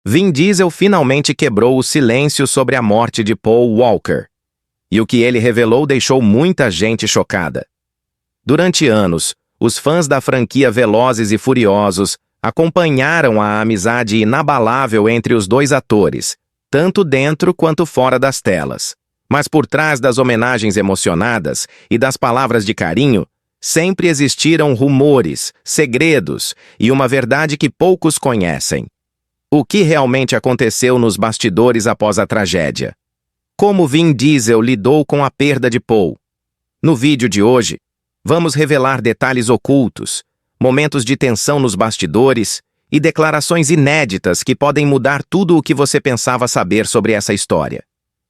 Vin Diesel finalmente quebrou o silêncio sobre a morte de Paul Walker. E o que ele revelou deixou muita gente chocada. Durante anos, os fãs da franquia Velozes e Furiosos acompanharam a amizade inabalável entre os dois atores, tanto dentro quanto fora das telas. Mas por trás das homenagens emocionadas e das palavras de carinho, sempre existiram rumores, segredos e uma verdade que poucos conhecem. O que realmente aconteceu nos bastidores após a tragédia? Como Vin Diesel lidou com a perda de Paul? No vídeo de hoje, vamos revelar detalhes ocultos, momentos de tensão nos bastidores e declarações inéditas que podem mudar tudo o que você pensava saber sobre essa história.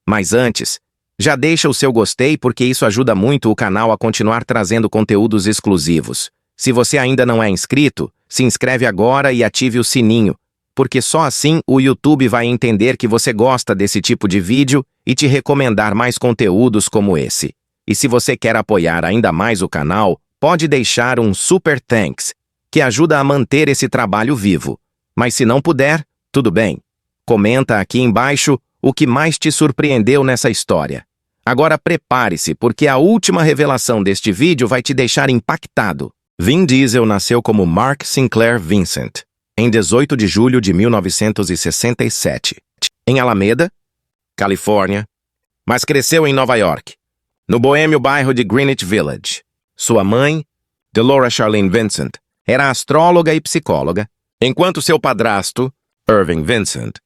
Mas antes, já deixa o seu gostei porque isso ajuda muito o canal a continuar trazendo conteúdos exclusivos. Se você ainda não é inscrito, se inscreve agora e ative o sininho, porque só assim o YouTube vai entender que você gosta desse tipo de vídeo e te recomendar mais conteúdos como esse. E se você quer apoiar ainda mais o canal, pode deixar um super thanks, que ajuda a manter esse trabalho vivo. Mas se não puder, tudo bem. Comenta aqui embaixo o que mais te surpreendeu nessa história. Agora prepare-se, porque a última revelação deste vídeo vai te deixar impactado. Vin Diesel nasceu como Mark Sinclair Vincent, em 18 de julho de 1967, em Alameda, Califórnia, mas cresceu em Nova York, no boêmio bairro de Greenwich Village. Sua mãe, Delora Charlene Vincent, era astróloga e psicóloga, enquanto seu padrasto, Irving Vincent,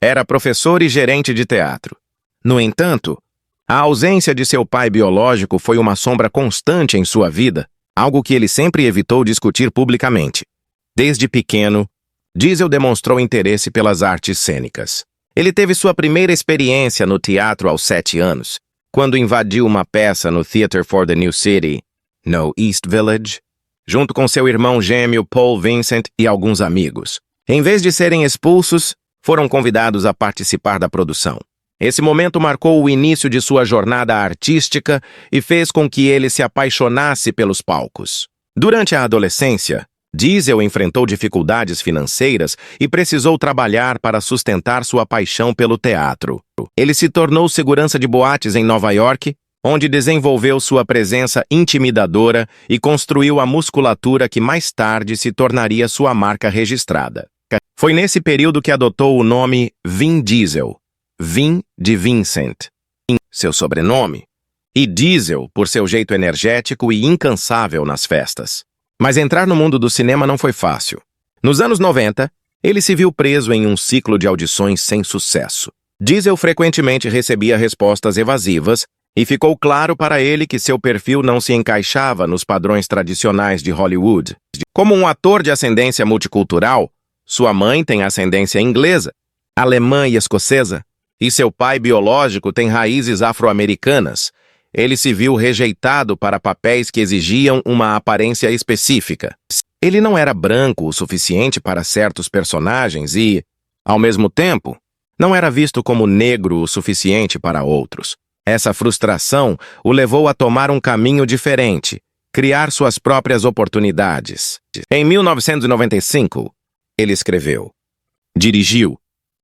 era professor e gerente de teatro. No entanto, a ausência de seu pai biológico foi uma sombra constante em sua vida, algo que ele sempre evitou discutir publicamente. Desde pequeno, Diesel demonstrou interesse pelas artes cênicas. Ele teve sua primeira experiência no teatro aos 7 anos, quando invadiu uma peça no Theatre for the New City, no East Village, junto com seu irmão gêmeo Paul Vincent e alguns amigos. Em vez de serem expulsos, foram convidados a participar da produção. Esse momento marcou o início de sua jornada artística e fez com que ele se apaixonasse pelos palcos. Durante a adolescência, Diesel enfrentou dificuldades financeiras e precisou trabalhar para sustentar sua paixão pelo teatro. Ele se tornou segurança de boates em Nova York, onde desenvolveu sua presença intimidadora e construiu a musculatura que mais tarde se tornaria sua marca registrada. Foi nesse período que adotou o nome Vin Diesel, Vin de Vincent, seu sobrenome, e Diesel por seu jeito energético e incansável nas festas. Mas entrar no mundo do cinema não foi fácil. Nos anos 90, ele se viu preso em um ciclo de audições sem sucesso. Diesel frequentemente recebia respostas evasivas e ficou claro para ele que seu perfil não se encaixava nos padrões tradicionais de Hollywood. Como um ator de ascendência multicultural, sua mãe tem ascendência inglesa, alemã e escocesa, e seu pai biológico tem raízes afro-americanas. Ele se viu rejeitado para papéis que exigiam uma aparência específica. Ele não era branco o suficiente para certos personagens e, ao mesmo tempo, não era visto como negro o suficiente para outros. Essa frustração o levou a tomar um caminho diferente, criar suas próprias oportunidades. Em 1995, ele escreveu, dirigiu,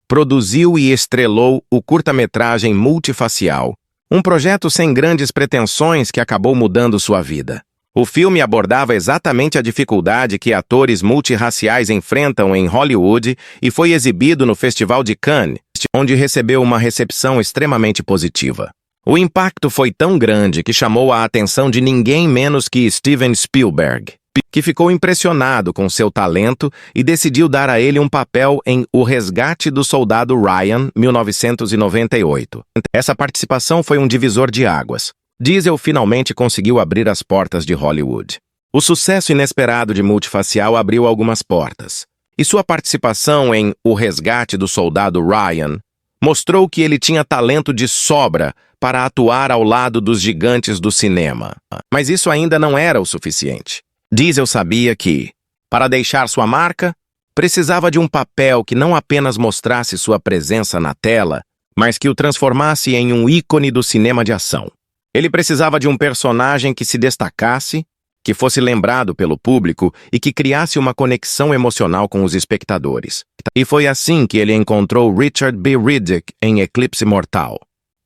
produziu e estrelou o curta-metragem Multifacial, um projeto sem grandes pretensões que acabou mudando sua vida. O filme abordava exatamente a dificuldade que atores multirraciais enfrentam em Hollywood e foi exibido no Festival de Cannes, onde recebeu uma recepção extremamente positiva. O impacto foi tão grande que chamou a atenção de ninguém menos que Steven Spielberg, que ficou impressionado com seu talento e decidiu dar a ele um papel em O Resgate do Soldado Ryan, 1998. Essa participação foi um divisor de águas. Diesel finalmente conseguiu abrir as portas de Hollywood. O sucesso inesperado de Multifacial abriu algumas portas, e sua participação em O Resgate do Soldado Ryan mostrou que ele tinha talento de sobra para atuar ao lado dos gigantes do cinema. Mas isso ainda não era o suficiente. Diesel sabia que, para deixar sua marca, precisava de um papel que não apenas mostrasse sua presença na tela, mas que o transformasse em um ícone do cinema de ação. Ele precisava de um personagem que se destacasse, que fosse lembrado pelo público e que criasse uma conexão emocional com os espectadores. E foi assim que ele encontrou Richard B. Riddick em Eclipse Mortal.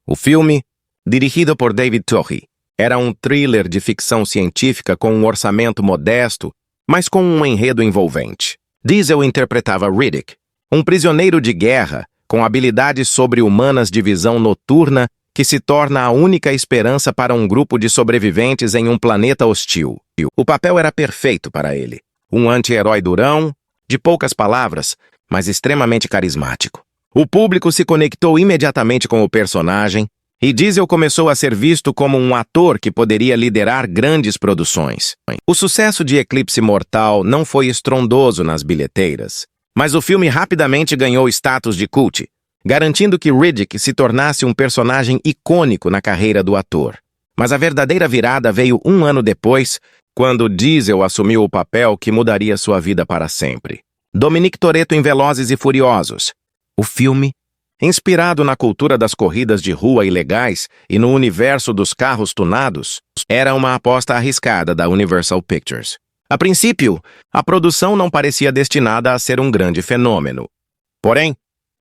O filme, dirigido por David Twohy, era um thriller de ficção científica com um orçamento modesto, mas com um enredo envolvente. Diesel interpretava Riddick, um prisioneiro de guerra com habilidades sobre-humanas de visão noturna que se torna a única esperança para um grupo de sobreviventes em um planeta hostil. O papel era perfeito para ele. Um anti-herói durão, de poucas palavras, mas extremamente carismático. O público se conectou imediatamente com o personagem e Diesel começou a ser visto como um ator que poderia liderar grandes produções. O sucesso de Eclipse Mortal não foi estrondoso nas bilheteiras, mas o filme rapidamente ganhou status de cult, garantindo que Riddick se tornasse um personagem icônico na carreira do ator. Mas a verdadeira virada veio um ano depois, quando Diesel assumiu o papel que mudaria sua vida para sempre. Dominic Toretto em Velozes e Furiosos. O filme, inspirado na cultura das corridas de rua ilegais e no universo dos carros tunados, era uma aposta arriscada da Universal Pictures. A princípio, a produção não parecia destinada a ser um grande fenômeno. Porém,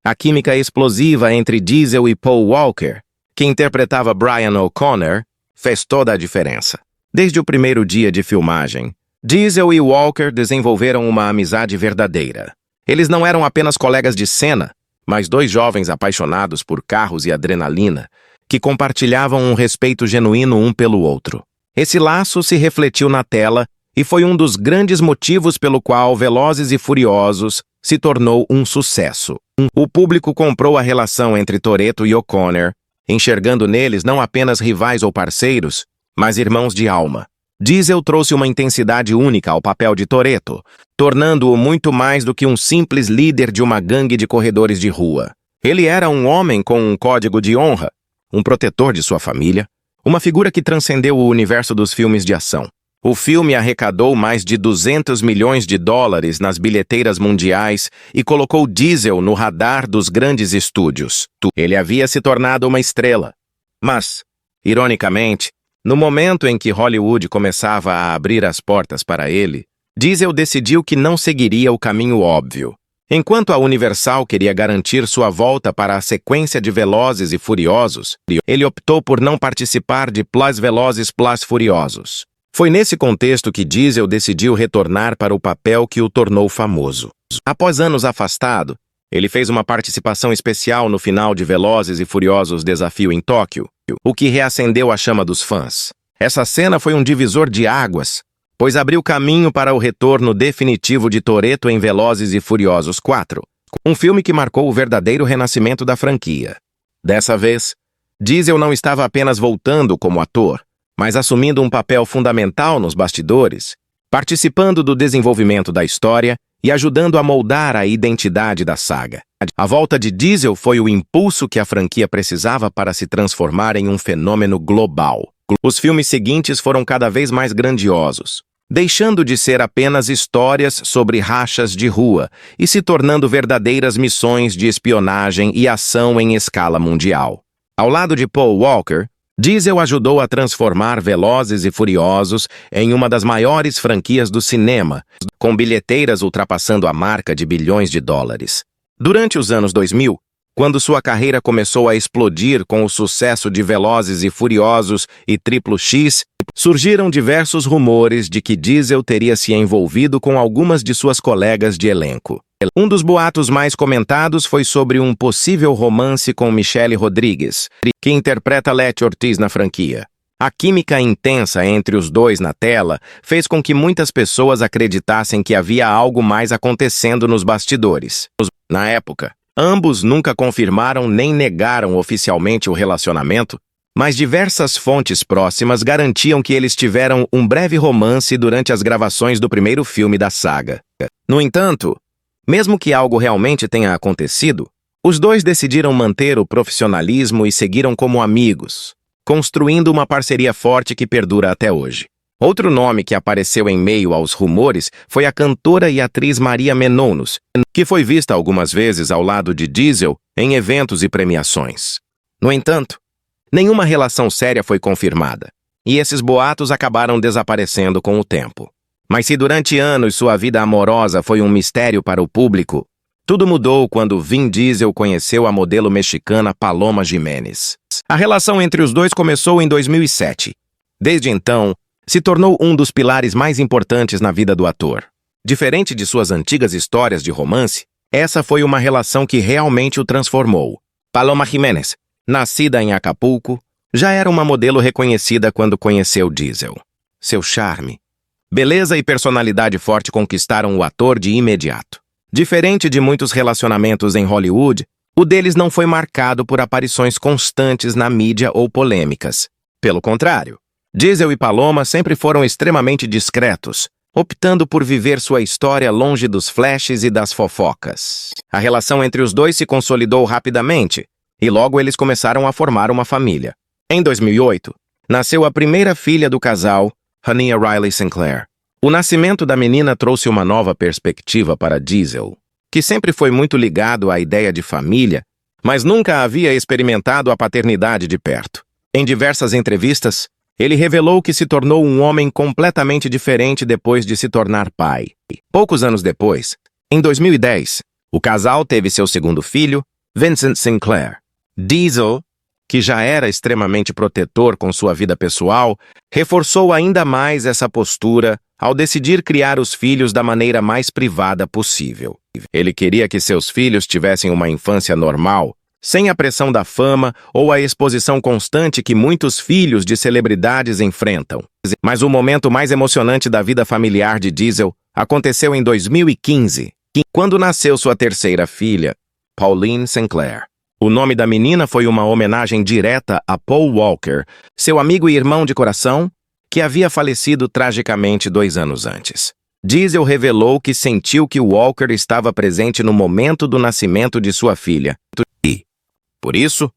a química explosiva entre Diesel e Paul Walker, que interpretava Brian O'Connor, fez toda a diferença. Desde o primeiro dia de filmagem, Diesel e Walker desenvolveram uma amizade verdadeira. Eles não eram apenas colegas de cena, mas dois jovens apaixonados por carros e adrenalina, que compartilhavam um respeito genuíno um pelo outro. Esse laço se refletiu na tela e foi um dos grandes motivos pelo qual Velozes e Furiosos se tornou um sucesso. O público comprou a relação entre Toretto e O'Connor, enxergando neles não apenas rivais ou parceiros, mas irmãos de alma. Diesel trouxe uma intensidade única ao papel de Toretto, tornando-o muito mais do que um simples líder de uma gangue de corredores de rua. Ele era um homem com um código de honra, um protetor de sua família, uma figura que transcendeu o universo dos filmes de ação. O filme arrecadou mais de 200 milhões de dólares nas bilheteiras mundiais e colocou Diesel no radar dos grandes estúdios. Ele havia se tornado uma estrela. Mas, ironicamente, no momento em que Hollywood começava a abrir as portas para ele, Diesel decidiu que não seguiria o caminho óbvio. Enquanto a Universal queria garantir sua volta para a sequência de Velozes e Furiosos, ele optou por não participar de Plus Velozes Plus Furiosos. Foi nesse contexto que Diesel decidiu retornar para o papel que o tornou famoso. Após anos afastado, ele fez uma participação especial no final de Velozes e Furiosos Desafio em Tóquio, o que reacendeu a chama dos fãs. Essa cena foi um divisor de águas, pois abriu caminho para o retorno definitivo de Toretto em Velozes e Furiosos 4, um filme que marcou o verdadeiro renascimento da franquia. Dessa vez, Diesel não estava apenas voltando como ator, mas assumindo um papel fundamental nos bastidores, participando do desenvolvimento da história e ajudando a moldar a identidade da saga. A volta de Diesel foi o impulso que a franquia precisava para se transformar em um fenômeno global. Os filmes seguintes foram cada vez mais grandiosos, deixando de ser apenas histórias sobre rachas de rua e se tornando verdadeiras missões de espionagem e ação em escala mundial. Ao lado de Paul Walker, Diesel ajudou a transformar Velozes e Furiosos em uma das maiores franquias do cinema, com bilheteiras ultrapassando a marca de bilhões de dólares. Durante os anos 2000, quando sua carreira começou a explodir com o sucesso de Velozes e Furiosos e Triplo X, surgiram diversos rumores de que Diesel teria se envolvido com algumas de suas colegas de elenco. Um dos boatos mais comentados foi sobre um possível romance com Michelle Rodrigues, que interpreta Letty Ortiz na franquia. A química intensa entre os dois na tela fez com que muitas pessoas acreditassem que havia algo mais acontecendo nos bastidores. Na época, ambos nunca confirmaram nem negaram oficialmente o relacionamento, mas diversas fontes próximas garantiam que eles tiveram um breve romance durante as gravações do primeiro filme da saga. No entanto, mesmo que algo realmente tenha acontecido, os dois decidiram manter o profissionalismo e seguiram como amigos, construindo uma parceria forte que perdura até hoje. Outro nome que apareceu em meio aos rumores foi a cantora e atriz Maria Menounos, que foi vista algumas vezes ao lado de Diesel em eventos e premiações. No entanto, nenhuma relação séria foi confirmada, e esses boatos acabaram desaparecendo com o tempo. Mas se durante anos sua vida amorosa foi um mistério para o público, tudo mudou quando Vin Diesel conheceu a modelo mexicana Paloma Jiménez. A relação entre os dois começou em 2007. Desde então, se tornou um dos pilares mais importantes na vida do ator. Diferente de suas antigas histórias de romance, essa foi uma relação que realmente o transformou. Paloma Jiménez, nascida em Acapulco, já era uma modelo reconhecida quando conheceu Diesel. Seu charme, beleza e personalidade forte conquistaram o ator de imediato. Diferente de muitos relacionamentos em Hollywood, o deles não foi marcado por aparições constantes na mídia ou polêmicas. Pelo contrário, Diesel e Paloma sempre foram extremamente discretos, optando por viver sua história longe dos flashes e das fofocas. A relação entre os dois se consolidou rapidamente, e logo eles começaram a formar uma família. Em 2008, nasceu a primeira filha do casal, Hania Riley Sinclair. O nascimento da menina trouxe uma nova perspectiva para Diesel, que sempre foi muito ligado à ideia de família, mas nunca havia experimentado a paternidade de perto. Em diversas entrevistas, ele revelou que se tornou um homem completamente diferente depois de se tornar pai. Poucos anos depois, em 2010, o casal teve seu segundo filho, Vincent Sinclair. Diesel, que já era extremamente protetor com sua vida pessoal, reforçou ainda mais essa postura ao decidir criar os filhos da maneira mais privada possível. Ele queria que seus filhos tivessem uma infância normal, sem a pressão da fama ou a exposição constante que muitos filhos de celebridades enfrentam. Mas o momento mais emocionante da vida familiar de Diesel aconteceu em 2015, quando nasceu sua terceira filha, Pauline Sinclair. O nome da menina foi uma homenagem direta a Paul Walker, seu amigo e irmão de coração, que havia falecido tragicamente 2 anos antes. Diesel revelou que sentiu que Walker estava presente no momento do nascimento de sua filha e, por isso,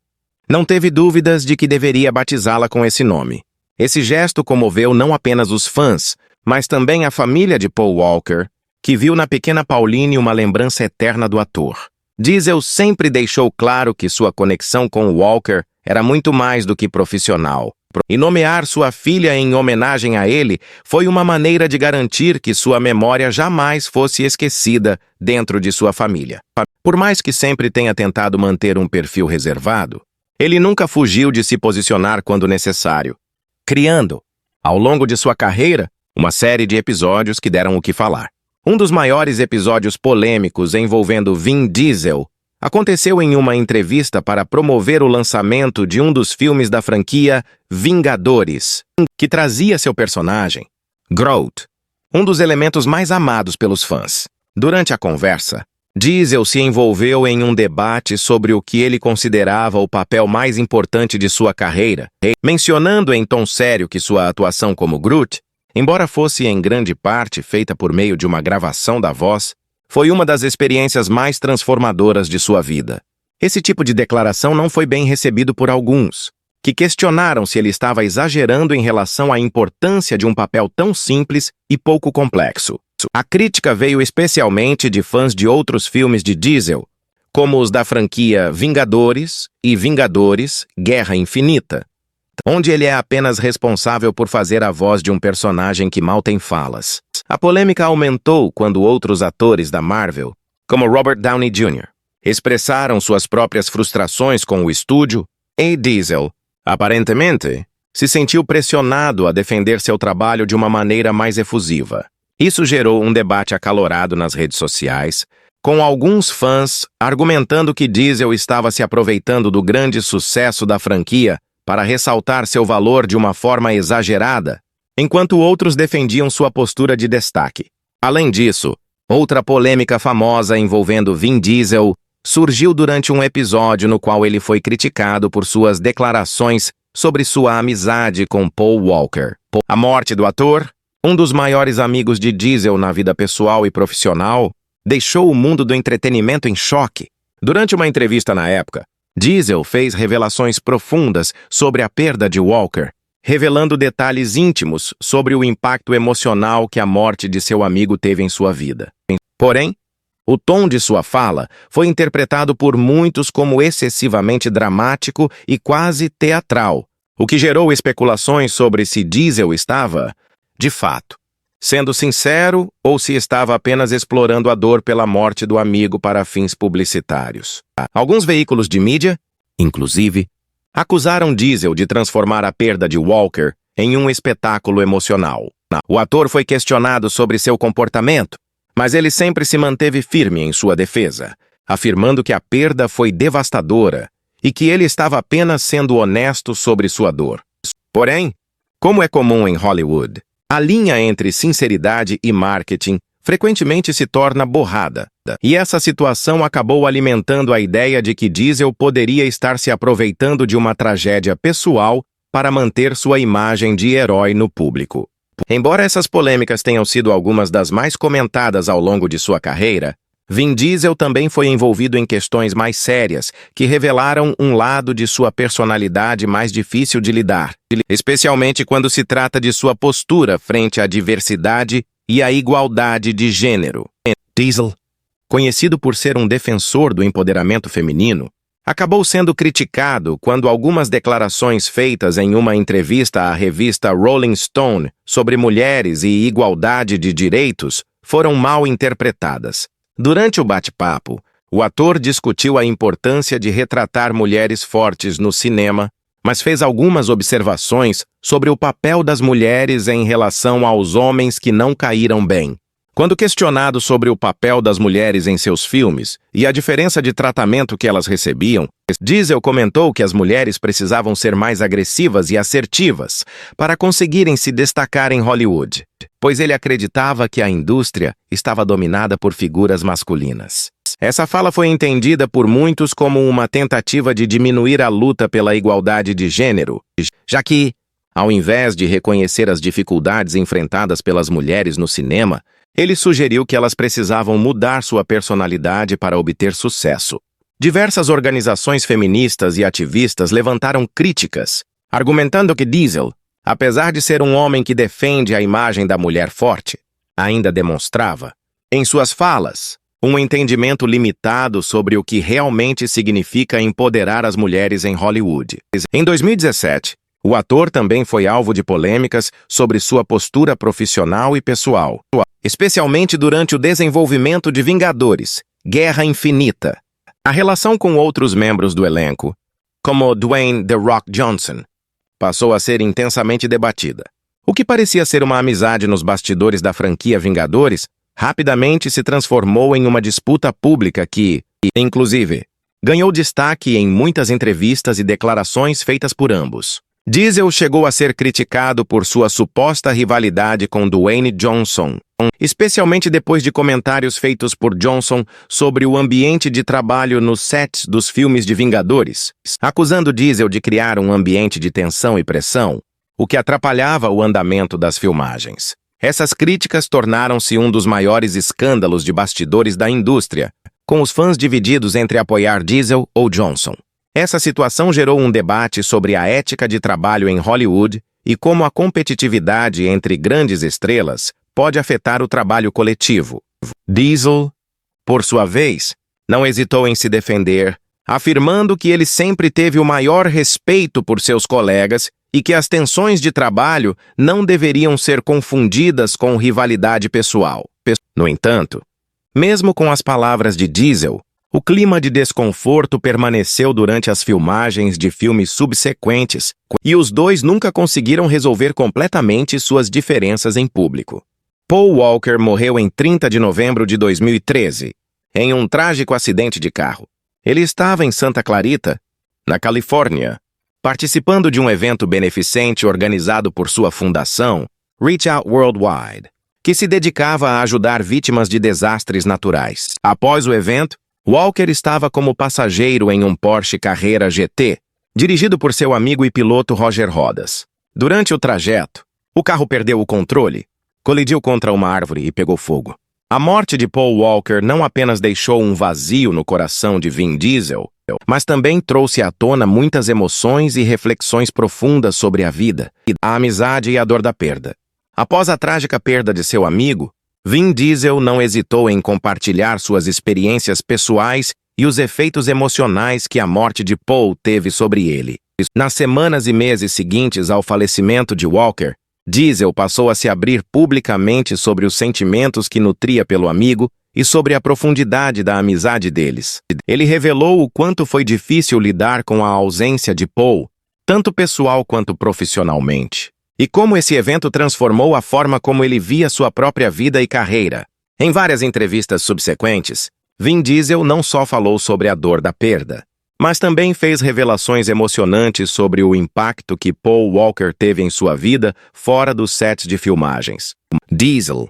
não teve dúvidas de que deveria batizá-la com esse nome. Esse gesto comoveu não apenas os fãs, mas também a família de Paul Walker, que viu na pequena Pauline uma lembrança eterna do ator. Diesel sempre deixou claro que sua conexão com Walker era muito mais do que profissional, e nomear sua filha em homenagem a ele foi uma maneira de garantir que sua memória jamais fosse esquecida dentro de sua família. Por mais que sempre tenha tentado manter um perfil reservado, ele nunca fugiu de se posicionar quando necessário, criando, ao longo de sua carreira, uma série de episódios que deram o que falar. Um dos maiores episódios polêmicos envolvendo Vin Diesel aconteceu em uma entrevista para promover o lançamento de um dos filmes da franquia Vingadores, que trazia seu personagem, Groot, um dos elementos mais amados pelos fãs. Durante a conversa, Diesel se envolveu em um debate sobre o que ele considerava o papel mais importante de sua carreira, mencionando em tom sério que sua atuação como Groot, embora fosse em grande parte feita por meio de uma gravação da voz, foi uma das experiências mais transformadoras de sua vida. Esse tipo de declaração não foi bem recebido por alguns, que questionaram se ele estava exagerando em relação à importância de um papel tão simples e pouco complexo. A crítica veio especialmente de fãs de outros filmes de Diesel, como os da franquia Vingadores e Vingadores Guerra Infinita, onde ele é apenas responsável por fazer a voz de um personagem que mal tem falas. A polêmica aumentou quando outros atores da Marvel, como Robert Downey Jr., expressaram suas próprias frustrações com o estúdio, e Diesel, aparentemente, se sentiu pressionado a defender seu trabalho de uma maneira mais efusiva. Isso gerou um debate acalorado nas redes sociais, com alguns fãs argumentando que Diesel estava se aproveitando do grande sucesso da franquia para ressaltar seu valor de uma forma exagerada, enquanto outros defendiam sua postura de destaque. Além disso, outra polêmica famosa envolvendo Vin Diesel surgiu durante um episódio no qual ele foi criticado por suas declarações sobre sua amizade com Paul Walker. A morte do ator, um dos maiores amigos de Diesel na vida pessoal e profissional, deixou o mundo do entretenimento em choque. Durante uma entrevista na época, Diesel fez revelações profundas sobre a perda de Walker, revelando detalhes íntimos sobre o impacto emocional que a morte de seu amigo teve em sua vida. Porém, o tom de sua fala foi interpretado por muitos como excessivamente dramático e quase teatral, o que gerou especulações sobre se Diesel estava, de fato, sendo sincero ou se estava apenas explorando a dor pela morte do amigo para fins publicitários. Alguns veículos de mídia, inclusive, acusaram Diesel de transformar a perda de Walker em um espetáculo emocional. O ator foi questionado sobre seu comportamento, mas ele sempre se manteve firme em sua defesa, afirmando que a perda foi devastadora e que ele estava apenas sendo honesto sobre sua dor. Porém, como é comum em Hollywood, a linha entre sinceridade e marketing frequentemente se torna borrada, e essa situação acabou alimentando a ideia de que Diesel poderia estar se aproveitando de uma tragédia pessoal para manter sua imagem de herói no público. Embora essas polêmicas tenham sido algumas das mais comentadas ao longo de sua carreira, Vin Diesel também foi envolvido em questões mais sérias que revelaram um lado de sua personalidade mais difícil de lidar, especialmente quando se trata de sua postura frente à diversidade e à igualdade de gênero. Diesel, conhecido por ser um defensor do empoderamento feminino, acabou sendo criticado quando algumas declarações feitas em uma entrevista à revista Rolling Stone sobre mulheres e igualdade de direitos foram mal interpretadas. Durante o bate-papo, o ator discutiu a importância de retratar mulheres fortes no cinema, mas fez algumas observações sobre o papel das mulheres em relação aos homens que não caíram bem. Quando questionado sobre o papel das mulheres em seus filmes e a diferença de tratamento que elas recebiam, Diesel comentou que as mulheres precisavam ser mais agressivas e assertivas para conseguirem se destacar em Hollywood, pois ele acreditava que a indústria estava dominada por figuras masculinas. Essa fala foi entendida por muitos como uma tentativa de diminuir a luta pela igualdade de gênero, já que, ao invés de reconhecer as dificuldades enfrentadas pelas mulheres no cinema, ele sugeriu que elas precisavam mudar sua personalidade para obter sucesso. Diversas organizações feministas e ativistas levantaram críticas, argumentando que Diesel, apesar de ser um homem que defende a imagem da mulher forte, ainda demonstrava, em suas falas, um entendimento limitado sobre o que realmente significa empoderar as mulheres em Hollywood. Em 2017, o ator também foi alvo de polêmicas sobre sua postura profissional e pessoal, especialmente durante o desenvolvimento de Vingadores, Guerra Infinita. A relação com outros membros do elenco, como Dwayne "The Rock" Johnson, passou a ser intensamente debatida. O que parecia ser uma amizade nos bastidores da franquia Vingadores, rapidamente se transformou em uma disputa pública que, inclusive, ganhou destaque em muitas entrevistas e declarações feitas por ambos. Diesel chegou a ser criticado por sua suposta rivalidade com Dwayne Johnson, especialmente depois de comentários feitos por Johnson sobre o ambiente de trabalho nos sets dos filmes de Vingadores, acusando Diesel de criar um ambiente de tensão e pressão, o que atrapalhava o andamento das filmagens. Essas críticas tornaram-se um dos maiores escândalos de bastidores da indústria, com os fãs divididos entre apoiar Diesel ou Johnson. Essa situação gerou um debate sobre a ética de trabalho em Hollywood e como a competitividade entre grandes estrelas pode afetar o trabalho coletivo. Diesel, por sua vez, não hesitou em se defender, afirmando que ele sempre teve o maior respeito por seus colegas e que as tensões de trabalho não deveriam ser confundidas com rivalidade pessoal. No entanto, mesmo com as palavras de Diesel, o clima de desconforto permaneceu durante as filmagens de filmes subsequentes e os dois nunca conseguiram resolver completamente suas diferenças em público. Paul Walker morreu em 30 de novembro de 2013, em um trágico acidente de carro. Ele estava em Santa Clarita, na Califórnia, participando de um evento beneficente organizado por sua fundação, Reach Out Worldwide, que se dedicava a ajudar vítimas de desastres naturais. Após o evento, Walker estava como passageiro em um Porsche Carrera GT, dirigido por seu amigo e piloto Roger Rodas. Durante o trajeto, o carro perdeu o controle, colidiu contra uma árvore e pegou fogo. A morte de Paul Walker não apenas deixou um vazio no coração de Vin Diesel, mas também trouxe à tona muitas emoções e reflexões profundas sobre a vida, a amizade e a dor da perda. Após a trágica perda de seu amigo, Vin Diesel não hesitou em compartilhar suas experiências pessoais e os efeitos emocionais que a morte de Paul teve sobre ele. Nas semanas e meses seguintes ao falecimento de Walker, Diesel passou a se abrir publicamente sobre os sentimentos que nutria pelo amigo e sobre a profundidade da amizade deles. Ele revelou o quanto foi difícil lidar com a ausência de Paul, tanto pessoal quanto profissionalmente, e como esse evento transformou a forma como ele via sua própria vida e carreira. Em várias entrevistas subsequentes, Vin Diesel não só falou sobre a dor da perda, mas também fez revelações emocionantes sobre o impacto que Paul Walker teve em sua vida fora dos sets de filmagens. Diesel,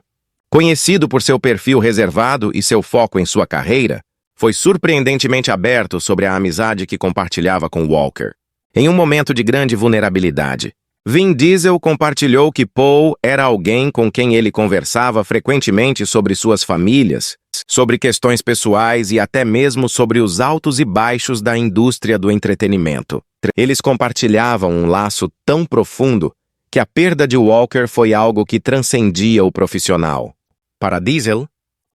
conhecido por seu perfil reservado e seu foco em sua carreira, foi surpreendentemente aberto sobre a amizade que compartilhava com Walker. Em um momento de grande vulnerabilidade, Vin Diesel compartilhou que Paul era alguém com quem ele conversava frequentemente sobre suas famílias, sobre questões pessoais e até mesmo sobre os altos e baixos da indústria do entretenimento. Eles compartilhavam um laço tão profundo que a perda de Walker foi algo que transcendia o profissional. Para Diesel,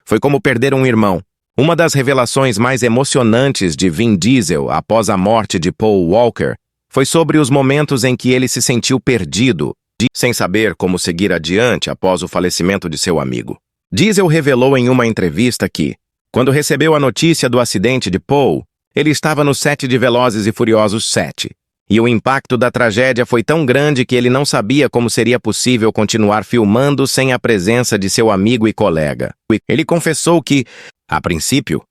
foi como perder um irmão. Uma das revelações mais emocionantes de Vin Diesel após a morte de Paul Walker foi sobre os momentos em que ele se sentiu perdido, sem saber como seguir adiante após o falecimento de seu amigo. Diesel revelou em uma entrevista que, quando recebeu a notícia do acidente de Paul, ele estava no set de Velozes e Furiosos 7, e o impacto da tragédia foi tão grande que ele não sabia como seria possível continuar filmando sem a presença de seu amigo e colega. Ele confessou que, a princípio,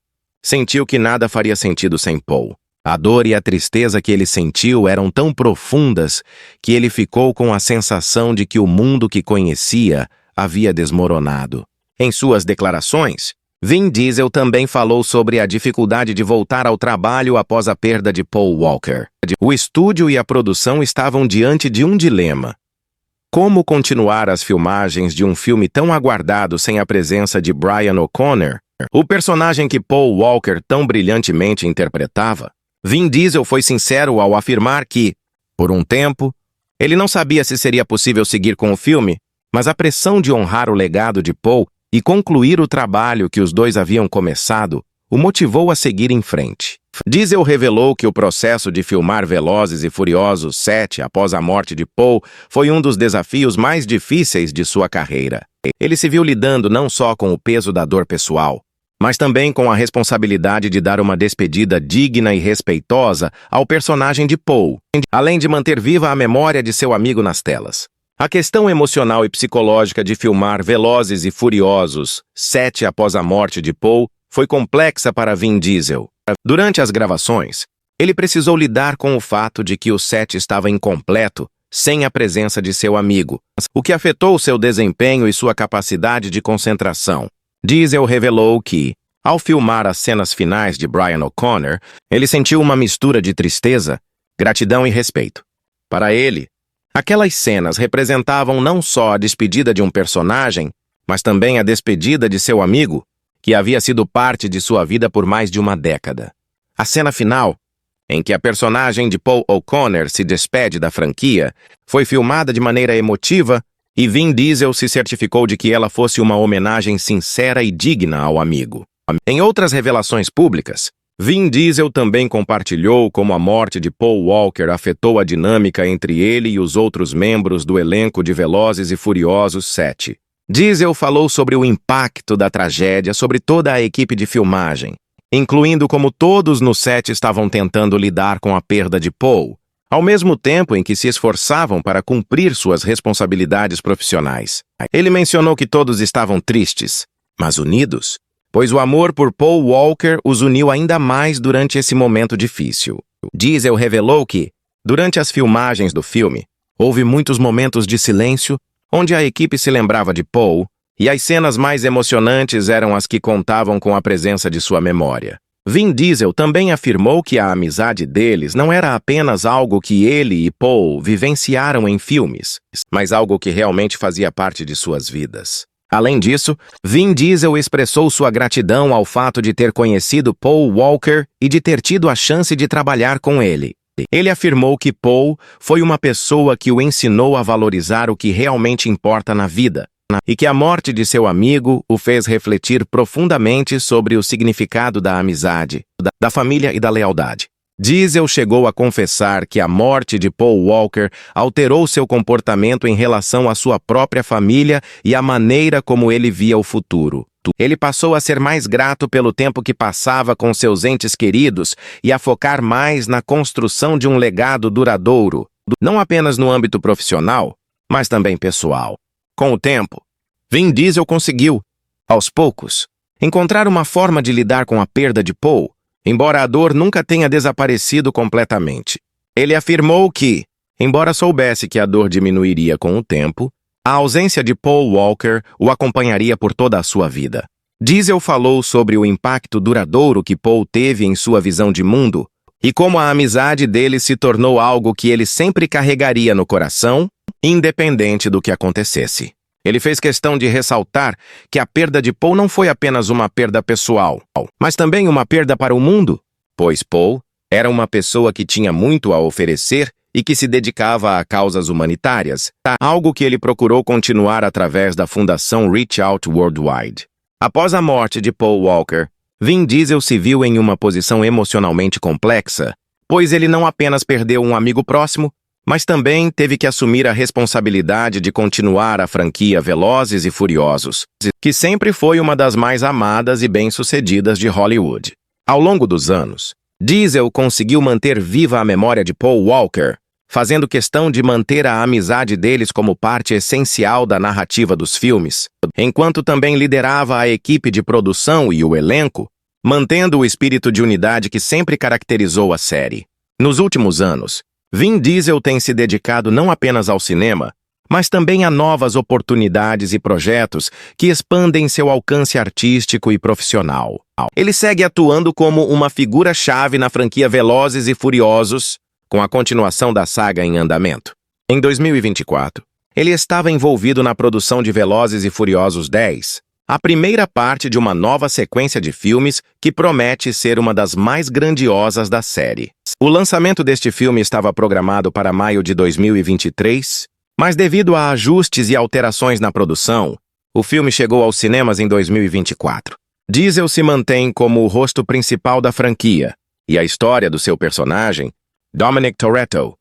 sentiu que nada faria sentido sem Paul. A dor e a tristeza que ele sentiu eram tão profundas que ele ficou com a sensação de que o mundo que conhecia havia desmoronado. Em suas declarações, Vin Diesel também falou sobre a dificuldade de voltar ao trabalho após a perda de Paul Walker. O estúdio e a produção estavam diante de um dilema. Como continuar as filmagens de um filme tão aguardado sem a presença de Brian O'Connor, o personagem que Paul Walker tão brilhantemente interpretava? Vin Diesel foi sincero ao afirmar que, por um tempo, ele não sabia se seria possível seguir com o filme, mas a pressão de honrar o legado de Paul e concluir o trabalho que os dois haviam começado o motivou a seguir em frente. Diesel revelou que o processo de filmar Velozes e Furiosos 7 após a morte de Paul foi um dos desafios mais difíceis de sua carreira. Ele se viu lidando não só com o peso da dor pessoal, mas também com a responsabilidade de dar uma despedida digna e respeitosa ao personagem de Paul, além de manter viva a memória de seu amigo nas telas. A questão emocional e psicológica de filmar Velozes e Furiosos 7 após a morte de Paul foi complexa para Vin Diesel. Durante as gravações, ele precisou lidar com o fato de que o set estava incompleto, sem a presença de seu amigo, o que afetou seu desempenho e sua capacidade de concentração. Diesel revelou que, ao filmar as cenas finais de Brian O'Connor, ele sentiu uma mistura de tristeza, gratidão e respeito. Para ele, aquelas cenas representavam não só a despedida de um personagem, mas também a despedida de seu amigo, que havia sido parte de sua vida por mais de uma década. A cena final, em que a personagem de Paul O'Connor se despede da franquia, foi filmada de maneira emotiva e Vin Diesel se certificou de que ela fosse uma homenagem sincera e digna ao amigo. Em outras revelações públicas, Vin Diesel também compartilhou como a morte de Paul Walker afetou a dinâmica entre ele e os outros membros do elenco de Velozes e Furiosos 7. Diesel falou sobre o impacto da tragédia sobre toda a equipe de filmagem, incluindo como todos no set estavam tentando lidar com a perda de Paul, ao mesmo tempo em que se esforçavam para cumprir suas responsabilidades profissionais. Ele mencionou que todos estavam tristes, mas unidos, pois o amor por Paul Walker os uniu ainda mais durante esse momento difícil. Diesel revelou que, durante as filmagens do filme, houve muitos momentos de silêncio onde a equipe se lembrava de Paul, e as cenas mais emocionantes eram as que contavam com a presença de sua memória. Vin Diesel também afirmou que a amizade deles não era apenas algo que ele e Paul vivenciaram em filmes, mas algo que realmente fazia parte de suas vidas. Além disso, Vin Diesel expressou sua gratidão ao fato de ter conhecido Paul Walker e de ter tido a chance de trabalhar com ele. Ele afirmou que Paul foi uma pessoa que o ensinou a valorizar o que realmente importa na vida, e que a morte de seu amigo o fez refletir profundamente sobre o significado da amizade, da família e da lealdade. Diesel chegou a confessar que a morte de Paul Walker alterou seu comportamento em relação à sua própria família e a maneira como ele via o futuro. Ele passou a ser mais grato pelo tempo que passava com seus entes queridos e a focar mais na construção de um legado duradouro, não apenas no âmbito profissional, mas também pessoal. Com o tempo, Vin Diesel conseguiu, aos poucos, encontrar uma forma de lidar com a perda de Paul, embora a dor nunca tenha desaparecido completamente. Ele afirmou que, embora soubesse que a dor diminuiria com o tempo, a ausência de Paul Walker o acompanharia por toda a sua vida. Diesel falou sobre o impacto duradouro que Paul teve em sua visão de mundo e como a amizade dele se tornou algo que ele sempre carregaria no coração, independente do que acontecesse. Ele fez questão de ressaltar que a perda de Paul não foi apenas uma perda pessoal, mas também uma perda para o mundo, pois Paul era uma pessoa que tinha muito a oferecer e que se dedicava a causas humanitárias, algo que ele procurou continuar através da fundação Reach Out Worldwide. Após a morte de Paul Walker, Vin Diesel se viu em uma posição emocionalmente complexa, pois ele não apenas perdeu um amigo próximo, mas também teve que assumir a responsabilidade de continuar a franquia Velozes e Furiosos, que sempre foi uma das mais amadas e bem-sucedidas de Hollywood. Ao longo dos anos, Diesel conseguiu manter viva a memória de Paul Walker, fazendo questão de manter a amizade deles como parte essencial da narrativa dos filmes, enquanto também liderava a equipe de produção e o elenco, mantendo o espírito de unidade que sempre caracterizou a série. Nos últimos anos, Vin Diesel tem se dedicado não apenas ao cinema, mas também a novas oportunidades e projetos que expandem seu alcance artístico e profissional. Ele segue atuando como uma figura-chave na franquia Velozes e Furiosos, com a continuação da saga em andamento. Em 2024, ele estava envolvido na produção de Velozes e Furiosos 10, a primeira parte de uma nova sequência de filmes que promete ser uma das mais grandiosas da série. O lançamento deste filme estava programado para maio de 2023, mas devido a ajustes e alterações na produção, o filme chegou aos cinemas em 2024. Diesel se mantém como o rosto principal da franquia, e a história do seu personagem, Dominic Toretto,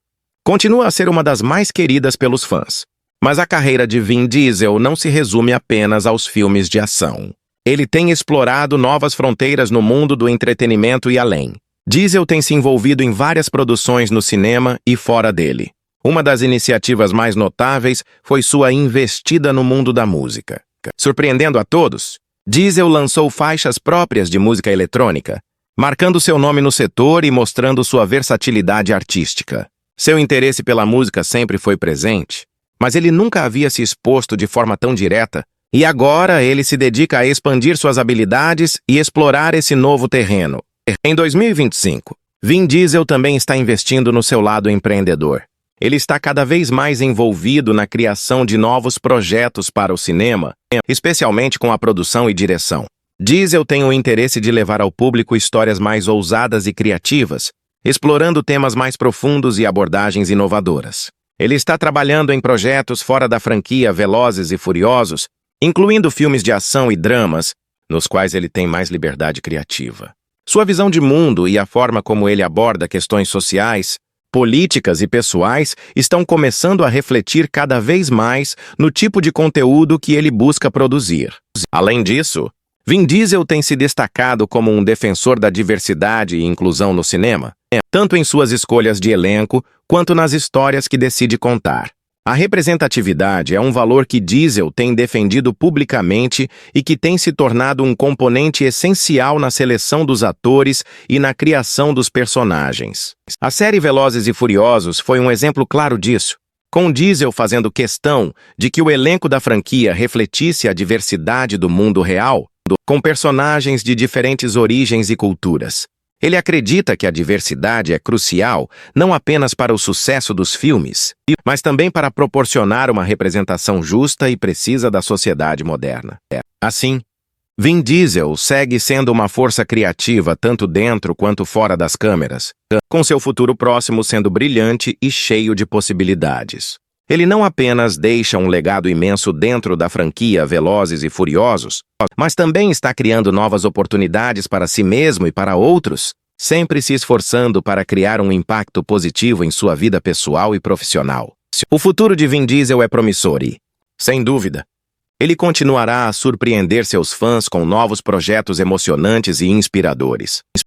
continua a ser uma das mais queridas pelos fãs. Mas a carreira de Vin Diesel não se resume apenas aos filmes de ação. Ele tem explorado novas fronteiras no mundo do entretenimento e além. Diesel tem se envolvido em várias produções no cinema e fora dele. Uma das iniciativas mais notáveis foi sua investida no mundo da música. Surpreendendo a todos, Diesel lançou faixas próprias de música eletrônica, marcando seu nome no setor e mostrando sua versatilidade artística. Seu interesse pela música sempre foi presente, mas ele nunca havia se exposto de forma tão direta, e agora ele se dedica a expandir suas habilidades e explorar esse novo terreno. Em 2025, Vin Diesel também está investindo no seu lado empreendedor. Ele está cada vez mais envolvido na criação de novos projetos para o cinema, especialmente com a produção e direção. Diesel tem o interesse de levar ao público histórias mais ousadas e criativas, explorando temas mais profundos e abordagens inovadoras. Ele está trabalhando em projetos fora da franquia Velozes e Furiosos, incluindo filmes de ação e dramas, nos quais ele tem mais liberdade criativa. Sua visão de mundo e a forma como ele aborda questões sociais, políticas e pessoais estão começando a refletir cada vez mais no tipo de conteúdo que ele busca produzir. Além disso, Vin Diesel tem se destacado como um defensor da diversidade e inclusão no cinema, tanto em suas escolhas de elenco quanto nas histórias que decide contar. A representatividade é um valor que Diesel tem defendido publicamente e que tem se tornado um componente essencial na seleção dos atores e na criação dos personagens. A série Velozes e Furiosos foi um exemplo claro disso, com Diesel fazendo questão de que o elenco da franquia refletisse a diversidade do mundo real, com personagens de diferentes origens e culturas. Ele acredita que a diversidade é crucial não apenas para o sucesso dos filmes, mas também para proporcionar uma representação justa e precisa da sociedade moderna. Assim, Vin Diesel segue sendo uma força criativa tanto dentro quanto fora das câmeras, com seu futuro próximo sendo brilhante e cheio de possibilidades. Ele não apenas deixa um legado imenso dentro da franquia Velozes e Furiosos, mas também está criando novas oportunidades para si mesmo e para outros, sempre se esforçando para criar um impacto positivo em sua vida pessoal e profissional. O futuro de Vin Diesel é promissor e, sem dúvida, ele continuará a surpreender seus fãs com novos projetos emocionantes e inspiradores.